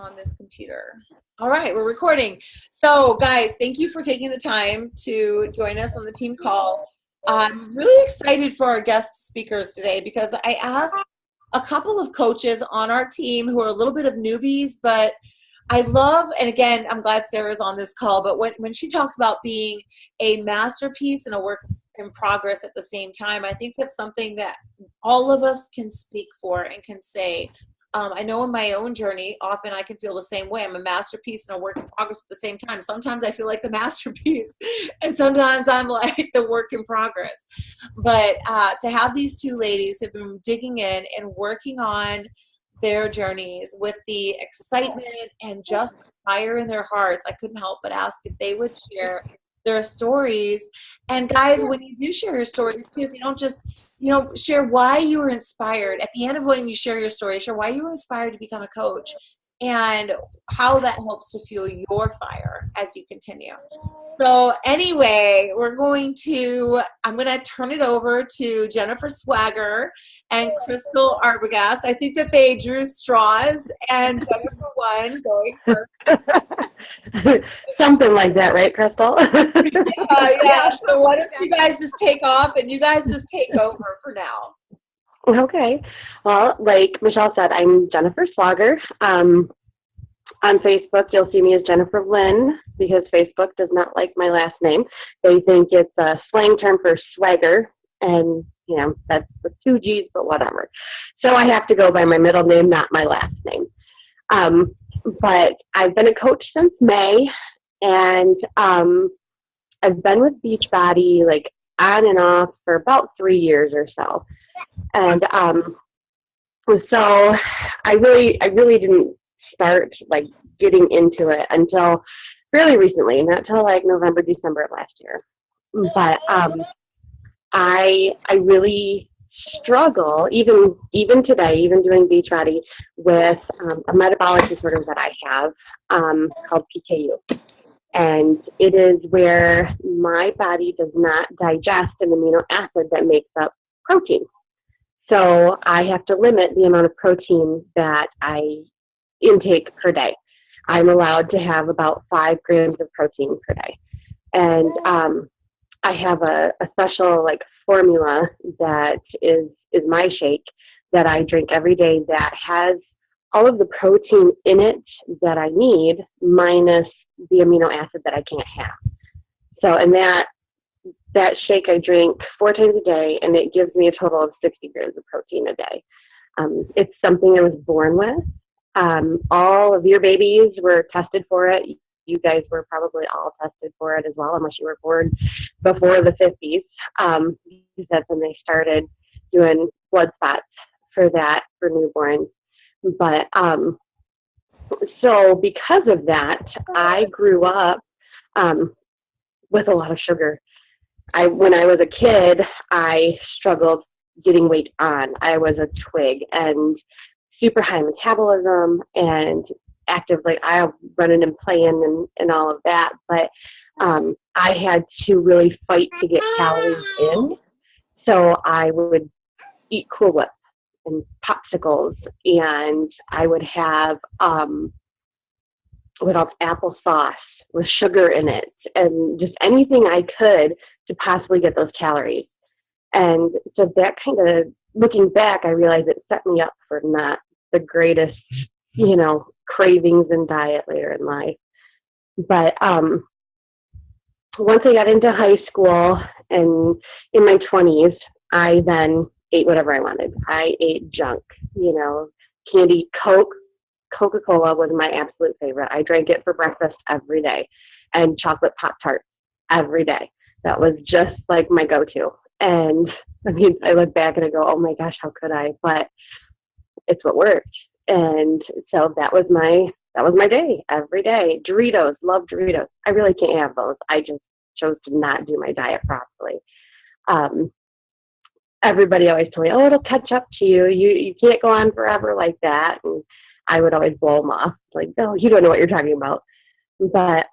on this computer. All right, we're recording. So guys, thank you for taking the time to join us on the team call. I'm really excited for our guest speakers today because I asked a couple of coaches on our team who are a little bit of newbies, but I love, and again, I'm glad Sarah's on this call, but when she talks about being a masterpiece and a work in progress at the same time, I think that's something that all of us can speak for and can say. I know in my own journey, often I can feel the same way. I'm a masterpiece and a work in progress at the same time. Sometimes I feel like the masterpiece, and sometimes I'm like the work in progress. But to have these two ladies who've been digging in and working on their journeys with the excitement and just fire in their hearts, I couldn't help but ask if they would share their stories. And guys, when you do share your stories too, if you don't just, share why you were inspired. At the end of when you share your story, share why you were inspired to become a coach and how that helps to fuel your fire as you continue. So anyway, I'm going to turn it over to Jennifer Swagger and Crystal Arbogast. I think that they drew straws and Jennifer won going first. Something like that, right, Crystal? Yeah, so why don't you guys just take off and you guys just take over for now. Okay. Well, like Michelle said, I'm Jennifer Swagger. On Facebook, you'll see me as Jennifer Lynn because Facebook does not like my last name. They think it's a slang term for swagger, and, that's with two G's, but whatever. So I have to go by my middle name, not my last name. But I've been a coach since May, and I've been with Beachbody like on and off for about 3 years or so. And so I really didn't start like getting into it until fairly recently, not till like November, December of last year. But I really struggle, even today, even doing Beachbody, with a metabolic disorder that I have called PKU. And it is where my body does not digest an amino acid that makes up protein. So I have to limit the amount of protein that I intake per day. I'm allowed to have about 5 grams of protein per day. And I have a special like formula that is my shake that I drink every day that has all of the protein in it that I need minus the amino acid that I can't have. So, and that shake I drink 4 times a day, and it gives me a total of 60 grams of protein a day. It's something I was born with. All of your babies were tested for it. You guys were probably all tested for it as well, unless you were born before the 50s. That's when they started doing blood spots for that for newborns. But so because of that, I grew up with a lot of sugar. When I was a kid, I struggled getting weight on. I was a twig and super high metabolism and active, like I running and playing and all of that. But I had to really fight to get calories in. So I would eat Cool Whip and popsicles, and I would have applesauce with sugar in it, and just anything I could to possibly get those calories. And so that kind of, looking back, I realized it set me up for not the greatest, cravings and diet later in life. But once I got into high school and in my 20s, I then ate whatever I wanted. I ate junk, candy, Coca-Cola was my absolute favorite. I drank it for breakfast every day, and chocolate Pop-Tarts every day. That was just like my go-to. And I look back and I go, oh my gosh, how could I? But it's what worked. And so that was my day every day. Doritos, love Doritos. I really can't have those. I just chose to not do my diet properly. Everybody always told me, oh, it'll catch up to you. You can't go on forever like that. And I would always blow them off. Like, no, you don't know what you're talking about. But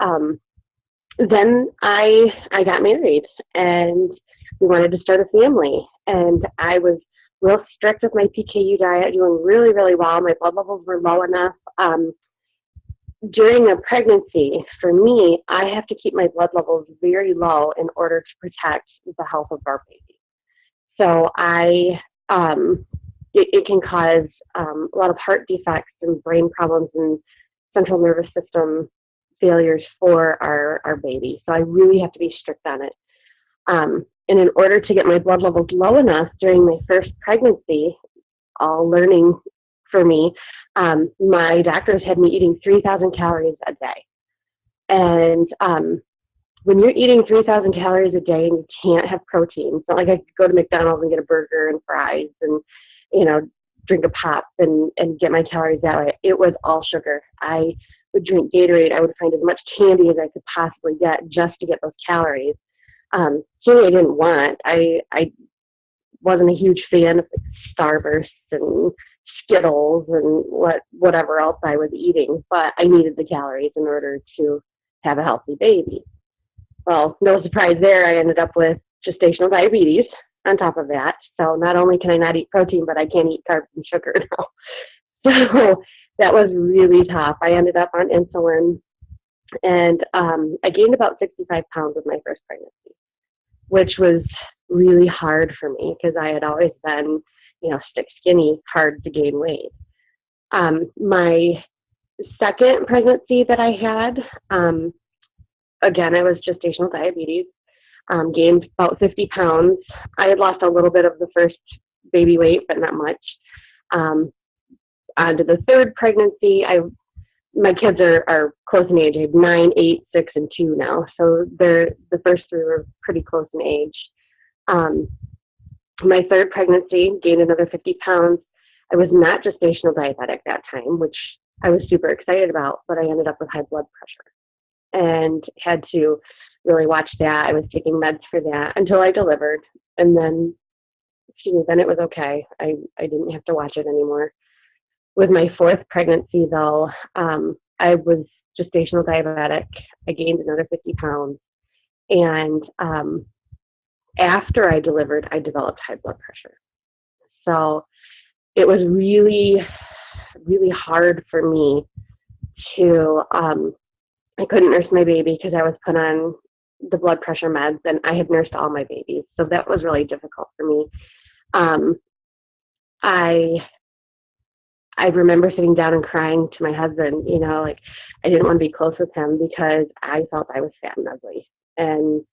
then I got married, and we wanted to start a family. And I was real strict with my PKU diet, doing really, really well. My blood levels were low enough during a pregnancy, for me, I have to keep my blood levels very low in order to protect the health of our baby. So it can cause a lot of heart defects and brain problems and central nervous system failures for our baby. So I really have to be strict on it. And in order to get my blood levels low enough during my first pregnancy, all learning for me, my doctors had me eating 3,000 calories a day. And when you're eating 3,000 calories a day and you can't have protein, it's not like I could go to McDonald's and get a burger and fries and, drink a pop and get my calories that way. It was all sugar. I would drink Gatorade. I would find as much candy as I could possibly get just to get those calories. Candy I didn't want. I wasn't a huge fan of Starburst and Skittles and whatever else I was eating, but I needed the calories in order to have a healthy baby. Well, no surprise there, I ended up with gestational diabetes on top of that. So not only can I not eat protein, but I can't eat carbs and sugar now. So that was really tough. I ended up on insulin, and I gained about 65 pounds with my first pregnancy, which was really hard for me because I had always been, stick skinny, hard to gain weight. My second pregnancy that I had, again, I was gestational diabetes, gained about 50 pounds. I had lost a little bit of the first baby weight, but not much. On to the third pregnancy, my kids are close in age. I have 9, 8, 6, and 2 now. So the first 3 were pretty close in age. My third pregnancy, gained another 50 pounds. I was not gestational diabetic that time, which I was super excited about, but I ended up with high blood pressure and had to really watch that. I was taking meds for that until I delivered. And then, then it was okay. I didn't have to watch it anymore. With my fourth pregnancy, though, I was gestational diabetic. I gained another 50 pounds. And after I delivered, I developed high blood pressure. So it was really, really hard for me to, I couldn't nurse my baby because I was put on the blood pressure meds, and I had nursed all my babies. So that was really difficult for me. I remember sitting down and crying to my husband, I didn't want to be close with him because I felt I was fat and ugly. And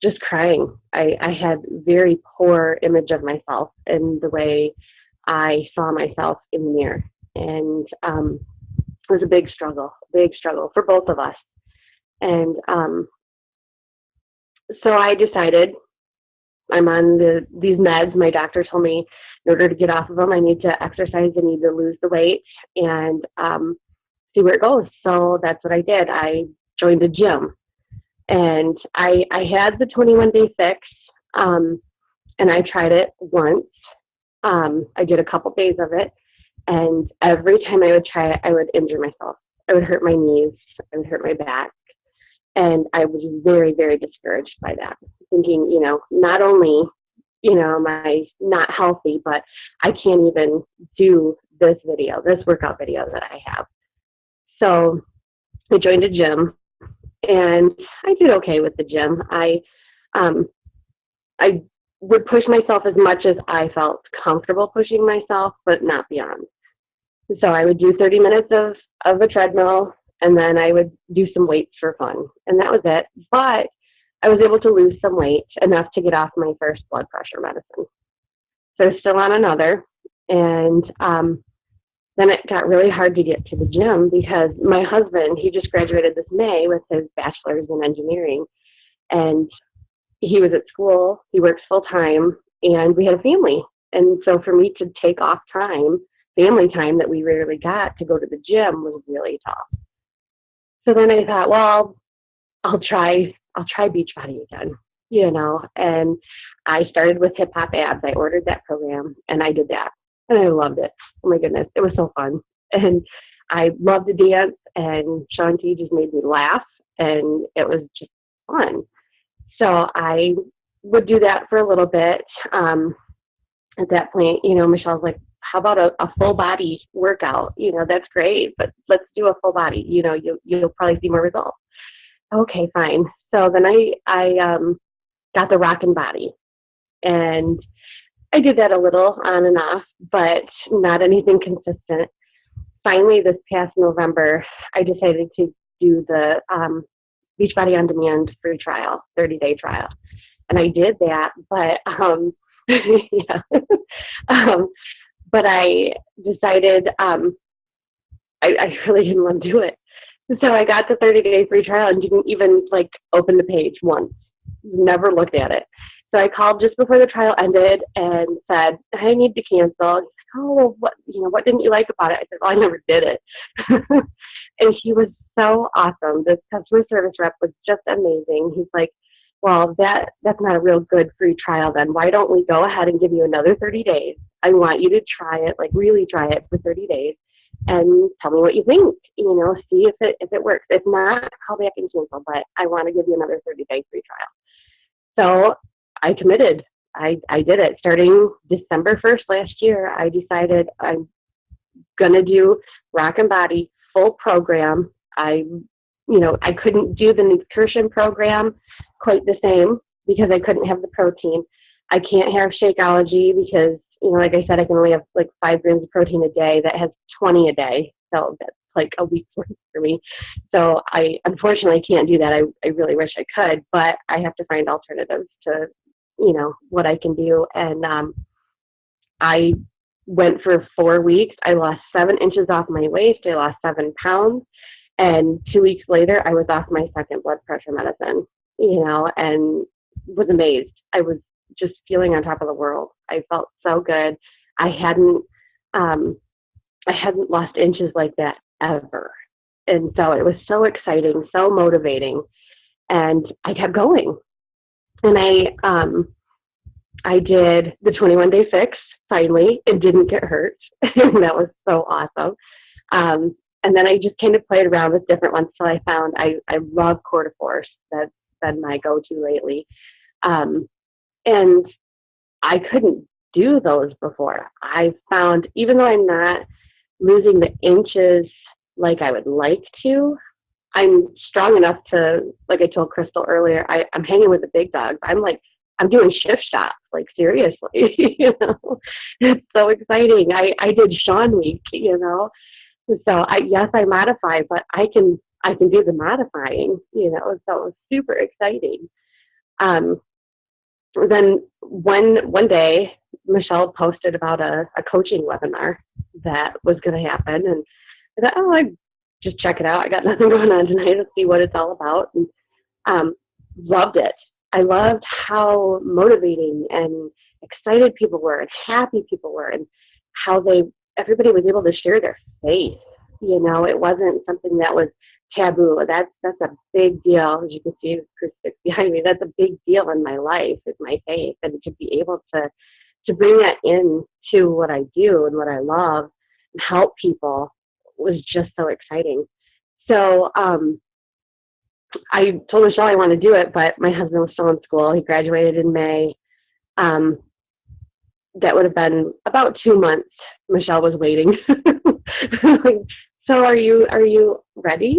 just crying. I had very poor image of myself and the way I saw myself in the mirror. And it was a big struggle for both of us. And so I decided I'm on these meds. My doctor told me in order to get off of them, I need to exercise, I need to lose the weight and see where it goes. So that's what I did. I joined a gym. And I had the 21-day fix, and I tried it once. I did a couple days of it, and every time I would try it, I would injure myself. I would hurt my knees, I would hurt my back, and I was very, very discouraged by that, thinking, not only, am I not healthy, but I can't even do this workout video that I have. So I joined a gym. And I did okay with the gym. I would push myself as much as I felt comfortable pushing myself, but not beyond. So I would do 30 minutes of a treadmill, and then I would do some weights for fun. And that was it. But I was able to lose some weight, enough to get off my first blood pressure medicine. So I was still on another. And then it got really hard to get to the gym because my husband, he just graduated this May with his bachelor's in engineering, and he was at school, he works full time, and we had a family. And so for me to take off time, family time that we rarely got to go to the gym was really tough. So then I thought, well, I'll try Beachbody again, and I started with Hip Hop Abs. I ordered that program and I did that. And I loved it. Oh my goodness, it was so fun. And I loved to dance, and Shanti just made me laugh, and it was just fun. So I would do that for a little bit. At that point, Michelle's like, how about a full body workout? That's great, but let's do a full body. You'll probably see more results. Okay, fine. So then I got the rockin' body, and I did that a little on and off, but not anything consistent. Finally, this past November, I decided to do the Beachbody On Demand free trial, 30-day trial. And I did that, but yeah. But I decided I really didn't want to do it. So I got the 30-day free trial and didn't even open the page once. Never looked at it. So I called just before the trial ended and said, I need to cancel. He's like, oh, well, what didn't you like about it? I said, well, I never did it. And he was so awesome. This customer service rep was just amazing. He's like, well, that's not a real good free trial then. Why don't we go ahead and give you another 30 days? I want you to try it, really try it for 30 days and tell me what you think. See if it works. If not, call back and cancel, but I want to give you another 30-day free trial. So I committed. I did it. Starting December 1st last year, I decided I'm going to do Rock and Body full program. I couldn't do the nutrition program quite the same because I couldn't have the protein. I can't have Shakeology because, like I said, I can only have 5 grams of protein a day. That has 20 a day. So that's a week's worth for me. So I unfortunately can't do that. I really wish I could, but I have to find alternatives to, what I can do. And I went for 4 weeks. I lost 7 inches off my waist. I lost 7 pounds. And 2 weeks later, I was off my second blood pressure medicine, and was amazed. I was just feeling on top of the world. I felt so good. I hadn't lost inches like that ever. And so it was so exciting, so motivating. And I kept going. And I did the 21-day fix finally and didn't get hurt. And that was so awesome. And then I just kind of played around with different ones till I found I love Force. That's been my go-to lately. And I couldn't do those before. I found, even though I'm not losing the inches like I would like to, I'm strong enough to, like I told Crystal earlier, I'm hanging with the big dogs. I'm doing shift shots, seriously, It's so exciting. I did Sean Week, So yes, I modify, but I can do the modifying, So it was super exciting. Then one day, Michelle posted about a coaching webinar that was going to happen, and I thought, I just check it out. I got nothing going on tonight. Let's see what it's all about. And loved it. I loved how motivating and excited people were, and happy people were, and how everybody was able to share their faith. It wasn't something that was taboo. That's a big deal. As you can see, the crucifix behind me, that's a big deal in my life, is my faith. And to be able to bring that into what I do and what I love and help people was just so exciting. So I told Michelle I want to do it, but my husband was still in school. He graduated in May. That would have been about 2 months. Michelle was waiting. So are you ready?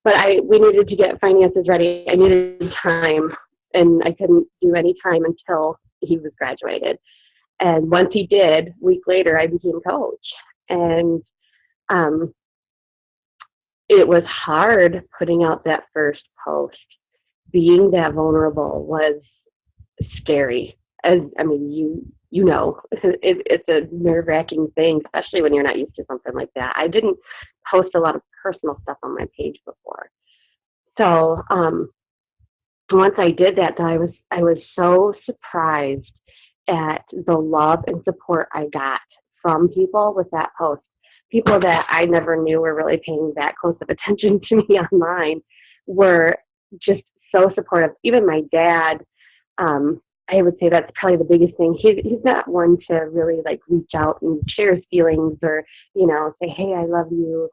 But we needed to get finances ready. I needed time, and I couldn't do any time until he was graduated. And once he did, a week later, I became coach. And it was hard putting out that first post. Being that vulnerable was scary. It's a nerve-wracking thing, especially when you're not used to something like that. I didn't post a lot of personal stuff on my page before. So once I did that, though, I was so surprised at the love and support I got from people with that post. People that I never knew were really paying that close of attention to me online were just so supportive. Even my dad, I would say that's probably the biggest thing. He's not one to really reach out and share his feelings or, say, hey, I love you.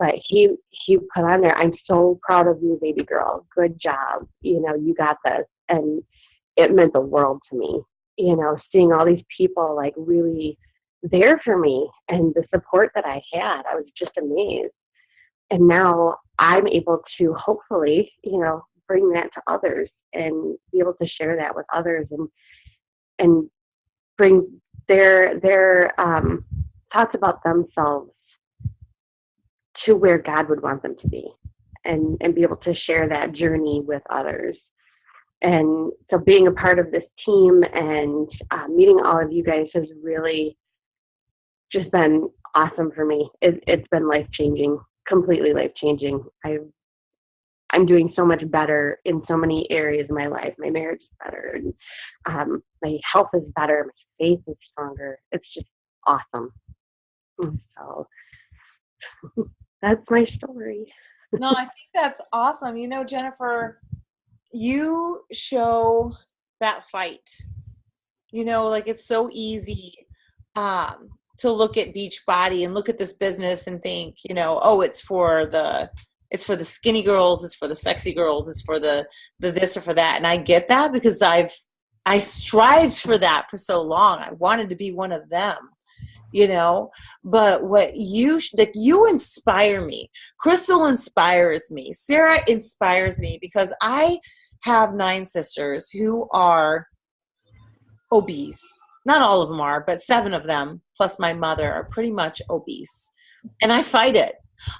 But he put on there, I'm so proud of you, baby girl. Good job. You got this. And it meant the world to me, seeing all these people really there for me and the support that I had. I was just amazed. And now I'm able to hopefully, bring that to others and be able to share that with others and bring their thoughts about themselves to where God would want them to be, and be able to share that journey with others. And so being a part of this team and meeting all of you guys has really just been awesome for me. It's been life-changing, completely life-changing. I'm doing so much better in so many areas of my life. My marriage is better, and my health is better, my faith is stronger. It's just awesome. So that's my story. No, I think that's awesome. Jennifer, you show that fight. Like it's so easy to look at Beachbody and look at this business and think, oh, it's for the skinny girls, it's for the sexy girls, it's for the this or for that. And I get that because I strived for that for so long. I wanted to be one of them. But what you inspire me. Crystal inspires me. Sarah inspires me because I have 9 sisters who are obese. Not all of them are, but 7 of them, plus my mother, are pretty much obese. And I fight it.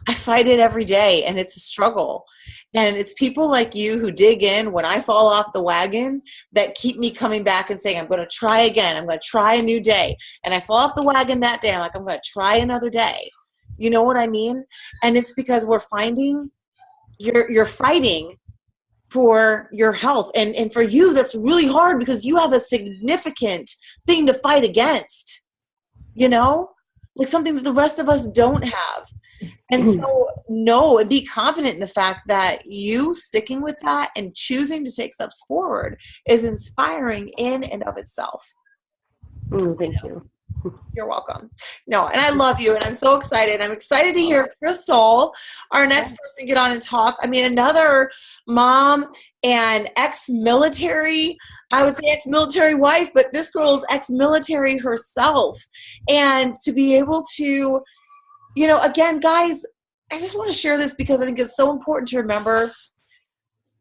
I fight it every day, and it's a struggle. And it's people like you who dig in when I fall off the wagon that keep me coming back and saying, I'm going to try again. I'm going to try a new day. And I fall off the wagon that day. I'm like, I'm going to try another day. You know what I mean? And it's because we're finding you're fighting for your health. And for you, that's really hard because you have a significant thing to fight against, like something that the rest of us don't have. And so, be confident in the fact that you sticking with that and choosing to take steps forward is inspiring in and of itself. Thank you. You're welcome. No, and I love you, and I'm so excited. I'm excited to hear Crystal, our next person, get on and talk. I mean, another mom and ex-military, I would say ex-military wife, but this girl is ex-military herself. And to be able to, again, guys, I just want to share this because I think it's so important to remember.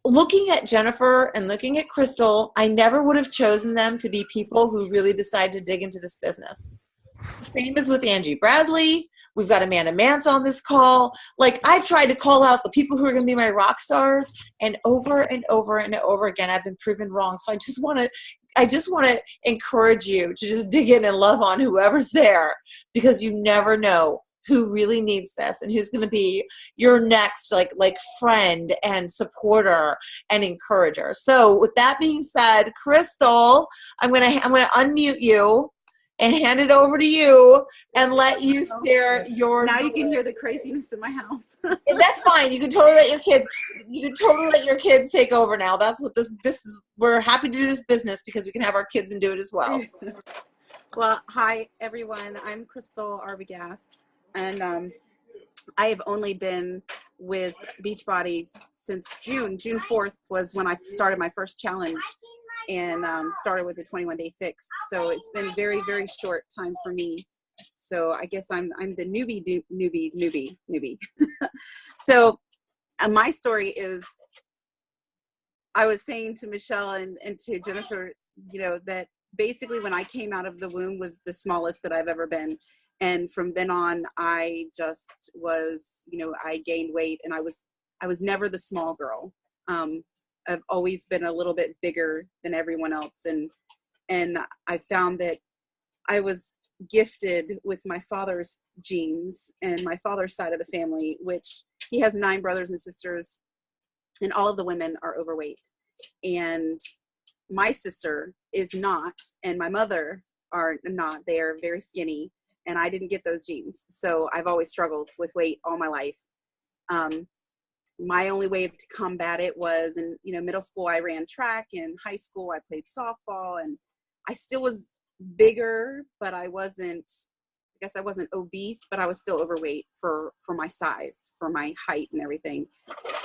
Looking at Jennifer and looking at Crystal, I never would have chosen them to be people who really decide to dig into this business. Same as with Angie Bradley. We've got Amanda Mance on this call. Like, I've tried to call out the people who are going to be my rock stars, and over and over and over again, I've been proven wrong. So I just want to encourage you to just dig in and love on whoever's there, because you never know who really needs this and who's going to be your next like friend and supporter and encourager. So with that being said, Crystal, I'm going to unmute you and hand it over to you and let you share your. Now you can hear the craziness in my house. That's fine. You can totally let your kids take over now. That's what this is. We're happy to do this business because we can have our kids and do it as well. Well, hi everyone. I'm Crystal Arbogast, and I have only been with Beachbody since June. June 4th was when I started my first challenge, and started with the 21-day fix. So it's been very, very short time for me. So I guess I'm the newbie. So my story is, I was saying to Michelle and to Jennifer, that basically when I came out of the womb was the smallest that I've ever been. And from then on, I just was, I gained weight, and I was never the small girl. I've always been a little bit bigger than everyone else. And I found that I was gifted with my father's genes and my father's side of the family, which he has 9 brothers and sisters, and all of the women are overweight. And my sister is not, and my mother are not. They are very skinny, and I didn't get those genes. So I've always struggled with weight all my life. My only way to combat it was in, middle school, I ran track. In high school, I played softball, and I still was bigger, but I wasn't obese, but I was still overweight for my size, for my height and everything.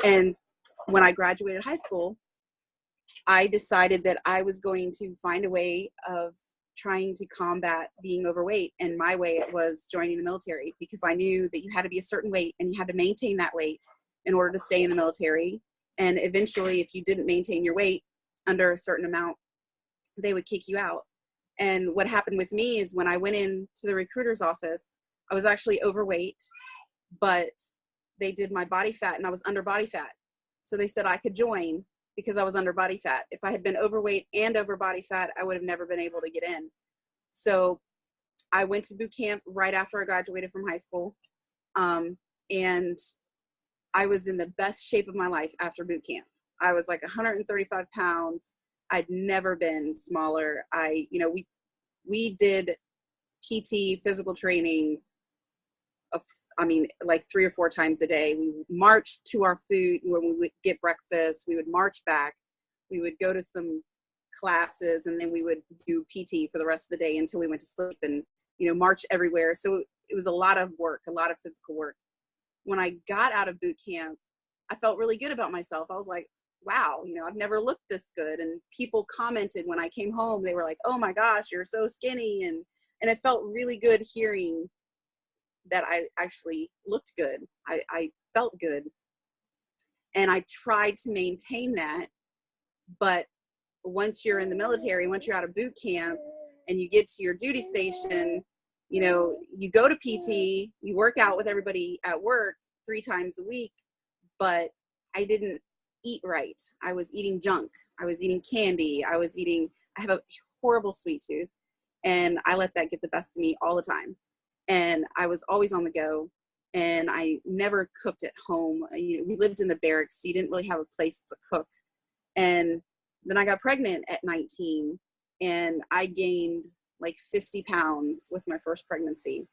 And when I graduated high school, I decided that I was going to find a way of trying to combat being overweight. And my way it was joining the military, because I knew that you had to be a certain weight and you had to maintain that weight in order to stay in the military. And eventually, if you didn't maintain your weight under a certain amount, they would kick you out. And what happened with me is when I went into the recruiter's office, I was actually overweight, but they did my body fat and I was under body fat. So they said I could join because I was under body fat. If I had been overweight and over body fat, I would have never been able to get in. So I went to boot camp right after I graduated from high school. And I was in the best shape of my life after boot camp. I was like 135 pounds. I'd never been smaller. We did PT, physical training, like 3 or 4 times a day. We marched to our food when we would get breakfast. We would march back. We would go to some classes, and then we would do PT for the rest of the day until we went to sleep, and march everywhere. So it was a lot of work, a lot of physical work. When I got out of boot camp, I felt really good about myself. I was like, wow, I've never looked this good. And people commented when I came home, they were like, oh my gosh, you're so skinny. And it felt really good hearing that I actually looked good. I felt good. And I tried to maintain that. But once you're in the military, once you're out of boot camp and you get to your duty station, you go to PT, you work out with everybody at work 3 times a week, but I didn't eat right. I was eating junk. I was eating candy. I have a horrible sweet tooth, and I let that get the best of me all the time. And I was always on the go, and I never cooked at home. We lived in the barracks, so you didn't really have a place to cook. And then I got pregnant at 19, and I gained like 50 pounds with my first pregnancy.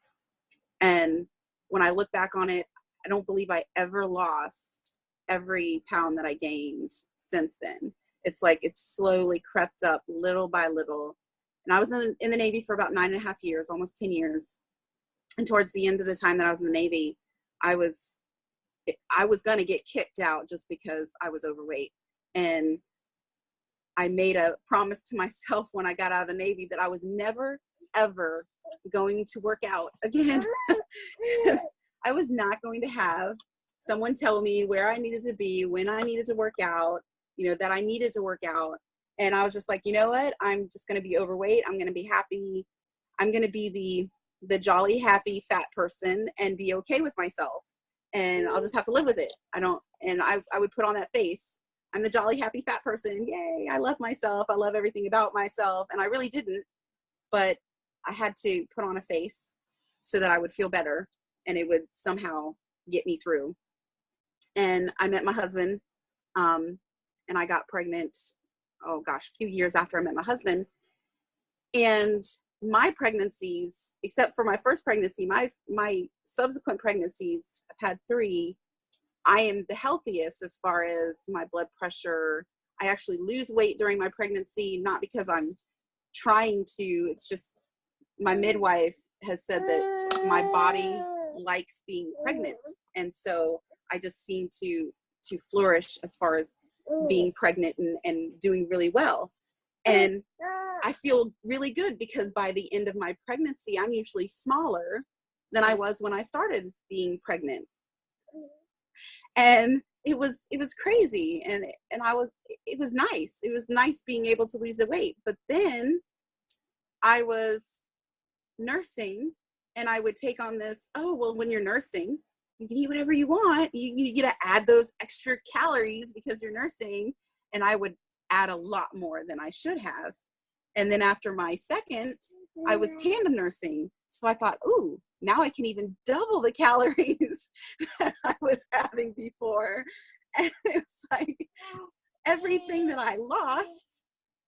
And when I look back on it, I don't believe I ever lost every pound that I gained since then. It's like it's slowly crept up little by little. And I was in the Navy for about 9.5 years, almost 10 years. And towards the end of the time that I was in the Navy, I was going to get kicked out just because I was overweight. And I made a promise to myself when I got out of the Navy that I was never, ever going to work out again. I was not going to have someone tell me where I needed to be, when I needed to work out, that I needed to work out. And I was just like, you know what? I'm just going to be overweight. I'm going to be happy. I'm going to be the jolly, happy, fat person and be okay with myself. And I'll just have to live with it. I would put on that face. I'm the jolly, happy, fat person. Yay. I love myself. I love everything about myself. And I really didn't, but I had to put on a face so that I would feel better and it would somehow get me through. And I met my husband, and I got pregnant, a few years after I met my husband. And my pregnancies, except for my first pregnancy, my subsequent pregnancies, I've had 3. I am the healthiest as far as my blood pressure. I actually lose weight during my pregnancy, not because I'm trying to, it's just my midwife has said that my body likes being pregnant. And so I just seem to flourish as far as being pregnant and doing really well. And I feel really good because by the end of my pregnancy, I'm usually smaller than I was when I started being pregnant. And it was crazy. And it was nice. It was nice being able to lose the weight. But then I was nursing and I would take on this, when you're nursing, you can eat whatever you want. You get to add those extra calories because you're nursing. And I would add a lot more than I should have. And then after my second, I was tandem nursing. So I thought, ooh, now I can even double the calories that I was having before. And it's like everything that I lost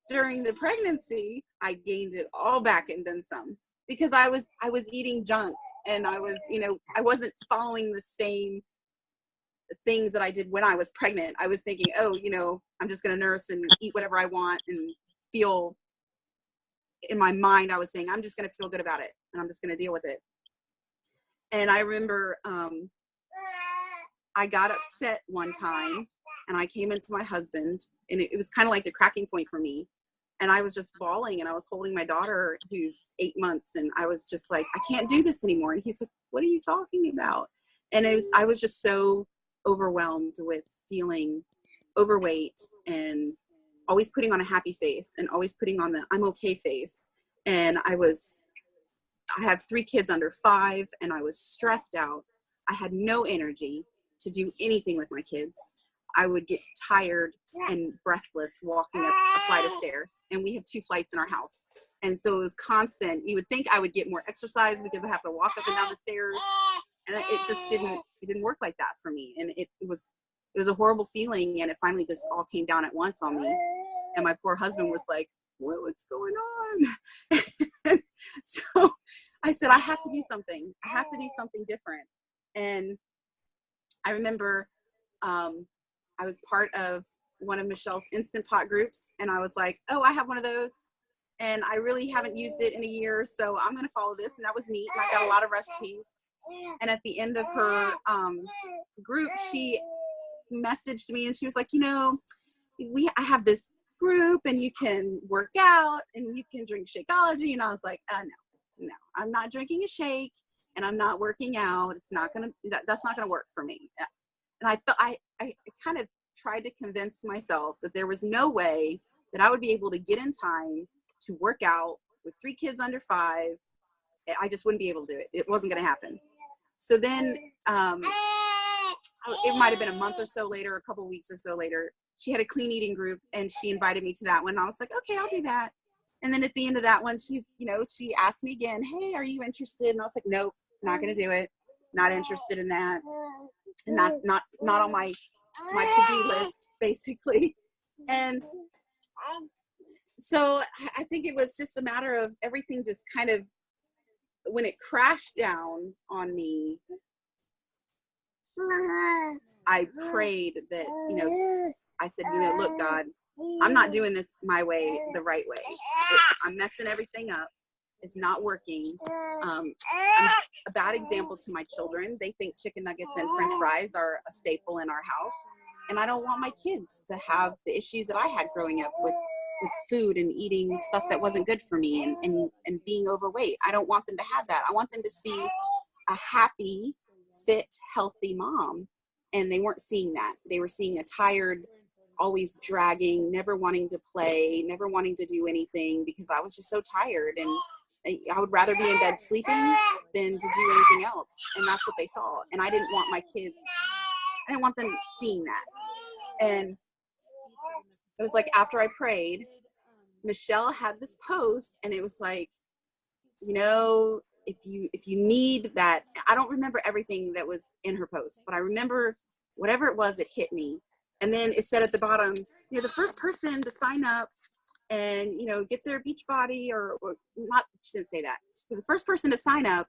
during the pregnancy, I gained it all back and then some. Because I was eating junk and I was, I wasn't following the same things that I did when I was pregnant. I was thinking, I'm just going to nurse and eat whatever I want and feel, in my mind, I was saying, I'm just going to feel good about it and I'm just going to deal with it. And I remember I got upset one time and I came into my husband, and it was kind of like the cracking point for me. And I was just bawling, and I was holding my daughter who's 8 months, and I was just like, I can't do this anymore. And he's like, what are you talking about? And I was just so overwhelmed with feeling overweight and always putting on a happy face and always putting on the I'm okay face. And I have 3 kids under 5, and I was stressed out. I had no energy to do anything with my kids. I would get tired and breathless walking up a flight of stairs, and we have 2 flights in our house. And so it was constant. You would think I would get more exercise because I have to walk up and down the stairs, and it just didn't work like that for me. And it was a horrible feeling, and it finally just all came down at once on me. And my poor husband was like, what's going on? So I said, I have to do something. I have to do something different. And I remember I was part of one of Michelle's Instant Pot groups, and I was like, oh, I have one of those, and I really haven't used it in a year, so I'm going to follow this. And that was neat, and I got a lot of recipes. And at the end of her group, she messaged me, and she was like, I have this group, and you can work out, and you can drink Shakeology. And I was like, no, I'm not drinking a shake, and I'm not working out. It's not gonna, that's not gonna work for me. And I felt I kind of tried to convince myself that there was no way that I would be able to get in time to work out with 3 kids under 5. I just wouldn't be able to do it. It wasn't going to happen. So then it might have been a month or so later, a couple of weeks or so later, she had a clean eating group, and she invited me to that one. And I was like, okay, I'll do that. And then at the end of that one, she asked me again, hey, are you interested? And I was like, nope, not going to do it. Not interested in that. And not on my to-do list, basically. And so I think it was just a matter of everything just kind of, when it crashed down on me, I prayed that, I said, look, God, I'm not doing this my way, the right way. I'm messing everything up. It's not working. I'm a bad example to my children. They think chicken nuggets and French fries are a staple in our house. And I don't want my kids to have the issues that I had growing up with food and eating stuff that wasn't good for me and being overweight. I don't want them to have that. I want them to see a happy, fit, healthy mom. And they weren't seeing that. They were seeing a tired, always dragging, never wanting to play, never wanting to do anything because I was just so tired. And I would rather be in bed sleeping than to do anything else. And that's what they saw. And I didn't want my kids, I didn't want them seeing that. And it was like after I prayed, Michelle had this post, and it was like, if you need that, I don't remember everything that was in her post, but I remember whatever it was, it hit me. And then it said at the bottom, the first person to sign up and, get their Beachbody or not, she didn't say that. So the first person to sign up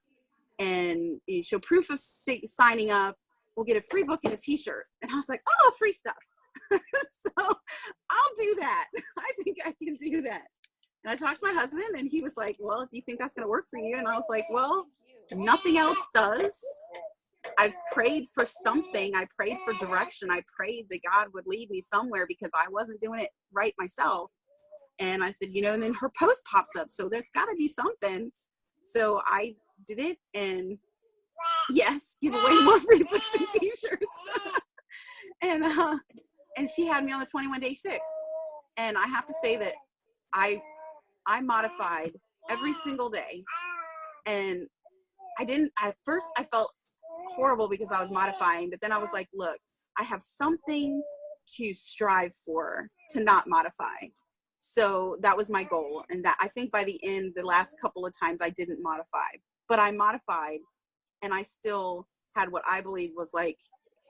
and show proof of signing up will get a free book and a t-shirt. And I was like, oh, free stuff. So I'll do that. I think I can do that. And I talked to my husband, and he was like, well, if you think that's going to work for you. And I was like, well, nothing else does. I've prayed for something. I prayed for direction. I prayed that God would lead me somewhere because I wasn't doing it right myself. And I said, and then her post pops up. So there's got to be something. So I did it. And yes, give away more free books and t-shirts. And she had me on the 21-day fix. And I have to say that I modified every single day. And at first I felt horrible because I was modifying, but then I was like, look, I have something to strive for, to not modify. So that was my goal. And that, I think by the end, the last couple of times I didn't modify, but I modified, and I still had what I believe was like,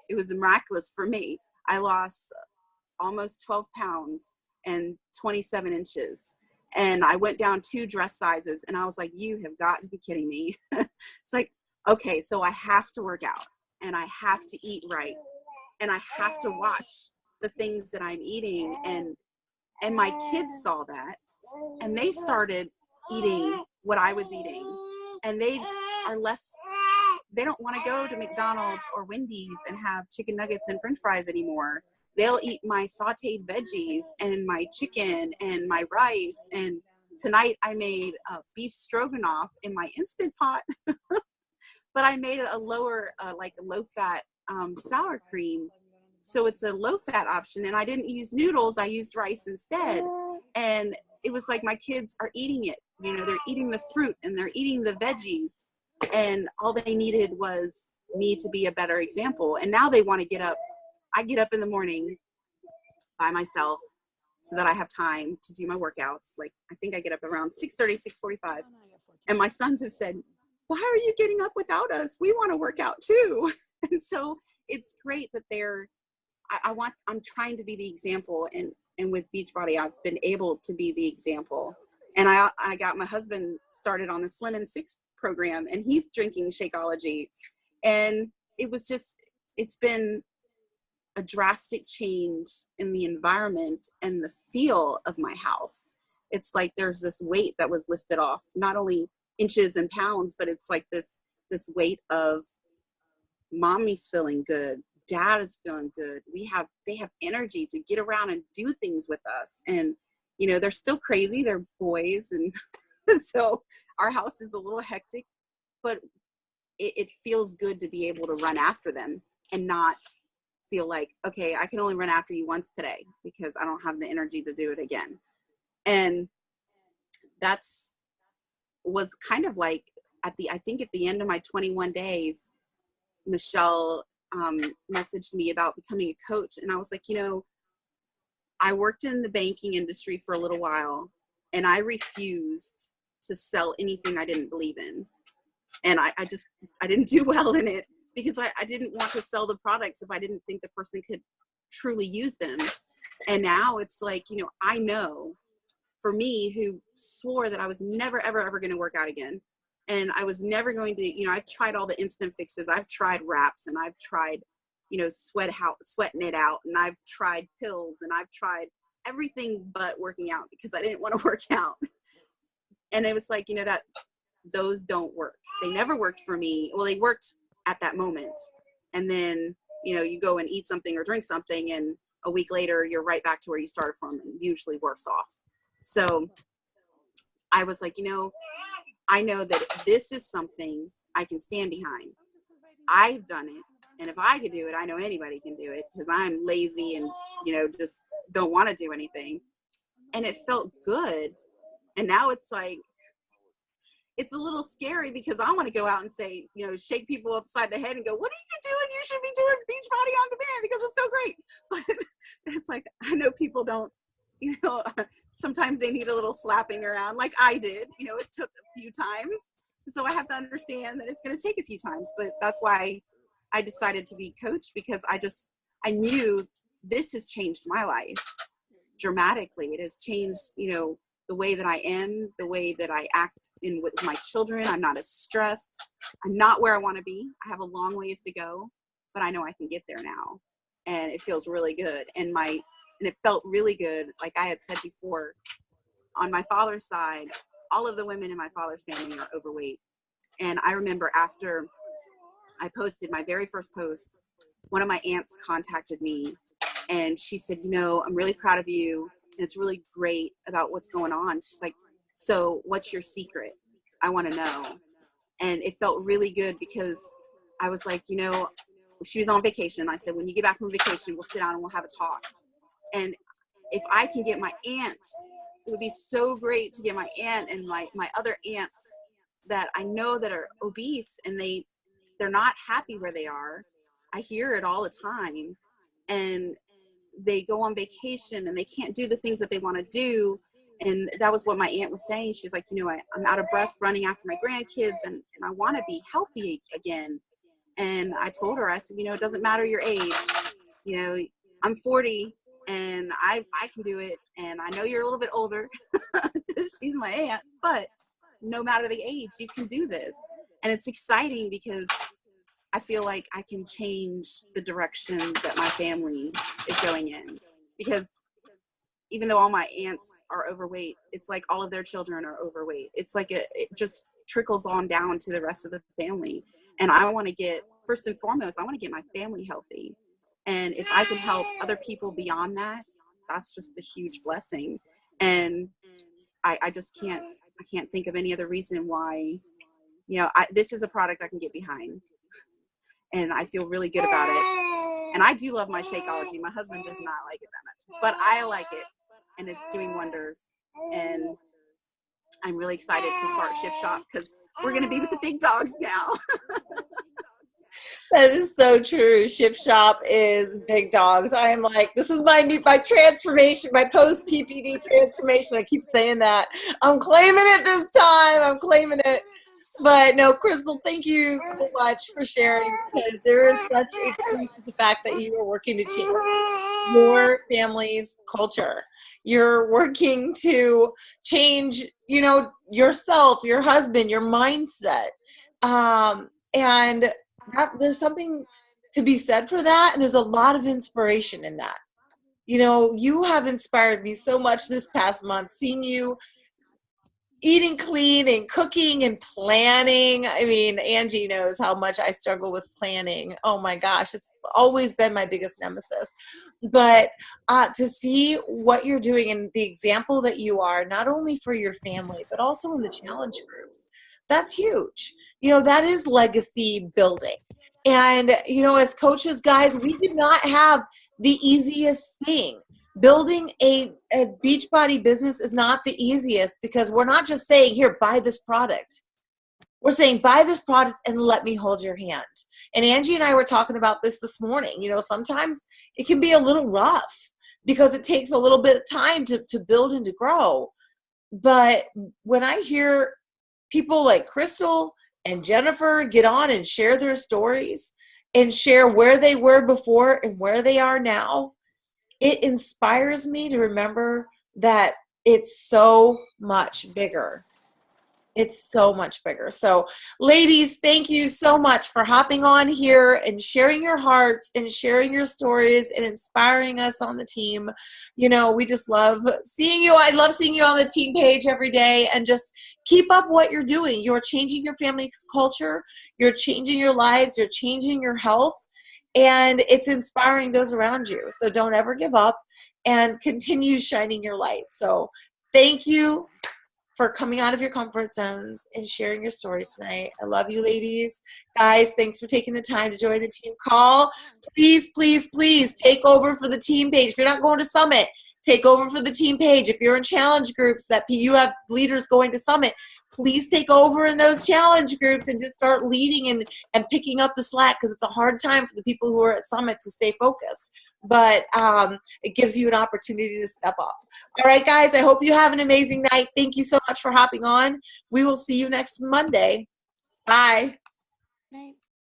it was miraculous for me. I lost almost 12 pounds and 27 inches. And I went down 2 dress sizes, and I was like, you have got to be kidding me. It's like, okay, so I have to work out, and I have to eat right, and I have to watch the things that I'm eating. And my kids saw that, and they started eating what I was eating. And they don't want to go to McDonald's or Wendy's and have chicken nuggets and French fries anymore. they'll eat my sauteed veggies and my chicken and my rice. And tonight I made beef stroganoff in my Instant Pot, but I made a lower, like a low fat sour cream. So it's a low fat option. And I didn't use noodles. I used rice instead. And it was like my kids are eating it. You know, they're eating the fruit and they're eating the veggies. And all they needed was me to be a better example. And now they want to get up. I get up in the morning by myself so that I have time to do my workouts. Like, I think I get up around 6:30, 6:45. And my sons have said, why are you getting up without us? We want to work out too. And so it's great that I'm trying to be the example. And with Beachbody, I've been able to be the example. And I got my husband started on the Slim and Six program, and he's drinking Shakeology. And it's been a drastic change in the environment and the feel of my house. It's like there's this weight that was lifted off, not only inches and pounds, but it's like this weight of mommy's feeling good, dad is feeling good. They have energy to get around and do things with us. And, you know, they're still crazy. They're boys. And so our house is a little hectic, but it feels good to be able to run after them and not feel like, okay, I can only run after you once today because I don't have the energy to do it again. And was kind of like I think at the end of my 21 days, Michelle messaged me about becoming a coach. And I was like, you know, I worked in the banking industry for a little while and I refused to sell anything I didn't believe in. And I didn't do well in it because I didn't want to sell the products if I didn't think the person could truly use them. And now it's like, you know, I know for me, who swore that I was never, ever, ever going to work out again. And I was never going to, you know, I've tried all the instant fixes. I've tried wraps and I've tried, you know, sweating it out. And I've tried pills and I've tried everything but working out because I didn't want to work out. And it was like, you know, that those don't work. They never worked for me. Well, they worked at that moment. And then, you know, you go and eat something or drink something and a week later, you're right back to where you started from and usually worse off. So I was like, you know, I know that this is something I can stand behind. I've done it. And if I could do it, I know anybody can do it because I'm lazy and, you know, just don't want to do anything. And it felt good. And now it's like, it's a little scary because I want to go out and say, you know, shake people upside the head and go, what are you doing? You should be doing Beachbody on demand because it's so great. But it's like, I know people don't, you know, sometimes they need a little slapping around like I did. You know, it took a few times. So I have to understand that it's going to take a few times. But that's why I decided to be coach because I knew this has changed my life dramatically. It has changed, you know, the way that I am, the way that I act with my children. I'm not as stressed. I'm not where I want to be. I have a long ways to go, but I know I can get there now. And it feels really good. And it felt really good. Like I had said before, on my father's side, all of the women in my father's family are overweight. And I remember after I posted my very first post, one of my aunts contacted me and she said, you know, I'm really proud of you. And it's really great about what's going on. She's like, so what's your secret? I want to know. And it felt really good because I was like, you know, she was on vacation. I said, when you get back from vacation, we'll sit down and we'll have a talk. And if I can get my aunt, it would be so great to get my aunt and my other aunts that I know that are obese and they're not happy where they are. I hear it all the time. And they go on vacation and they can't do the things that they want to do. And that was what my aunt was saying. She's like, you know, I'm out of breath running after my grandkids and I want to be healthy again. And I told her, I said, you know, it doesn't matter your age. You know, I'm 40 and I can do it. And I know you're a little bit older. She's my aunt, but no matter the age, you can do this. And it's exciting because I feel like I can change the direction that my family is going in. Because even though all my aunts are overweight, it's like all of their children are overweight. It's like it just trickles on down to the rest of the family. And I want to get, first and foremost, I want to get my family healthy. And if I can help other people beyond that, that's just a huge blessing. And I just can't think of any other reason why, you know, this is a product I can get behind, and I feel really good about it. And I do love my Shakeology. My husband does not like it that much, but I like it, and it's doing wonders. And I'm really excited to start Shift Shop because we're going to be with the big dogs now. That is so true. Ship Shop is big dogs. I am like, this is my transformation, my post PPD transformation. I keep saying that. I'm claiming it this time. I'm claiming it. But no, Crystal, thank you so much for sharing, because there is such a truth to the fact that you are working to change your family's culture. You're working to change, you know, yourself, your husband, your mindset. And there's something to be said for that, and there's a lot of inspiration in that. You know, you have inspired me so much this past month, seeing you eating clean and cooking and planning. I mean, Angie knows how much I struggle with planning. Oh my gosh, it's always been my biggest nemesis. But to see what you're doing and the example that you are, not only for your family, but also in the challenge groups, that's huge. You know, that is legacy building. And, you know, as coaches, guys, we do not have the easiest thing. Building a Beachbody business is not the easiest, because we're not just saying, here, buy this product. We're saying, buy this product and let me hold your hand. And Angie and I were talking about this morning. You know, sometimes it can be a little rough because it takes a little bit of time to build and to grow. But when I hear people like Crystal and Jennifer get on and share their stories and share where they were before and where they are now, it inspires me to remember that it's so much bigger. It's so much bigger. So, ladies, thank you so much for hopping on here and sharing your hearts and sharing your stories and inspiring us on the team. You know, we just love seeing you. I love seeing you on the team page every day, and just keep up what you're doing. You're changing your family's culture. You're changing your lives. You're changing your health. And it's inspiring those around you. So don't ever give up, and continue shining your light. So thank you for coming out of your comfort zones and sharing your stories tonight. I love you, ladies. Guys, thanks for taking the time to join the team call. Please, please, please take over for the team page. If you're not going to Summit, take over for the team page. If you're in challenge groups that you have leaders going to Summit, please take over in those challenge groups and just start leading and picking up the slack, because it's a hard time for the people who are at Summit to stay focused. But it gives you an opportunity to step up. All right, guys, I hope you have an amazing night. Thank you so much for hopping on. We will see you next Monday. Bye. Right.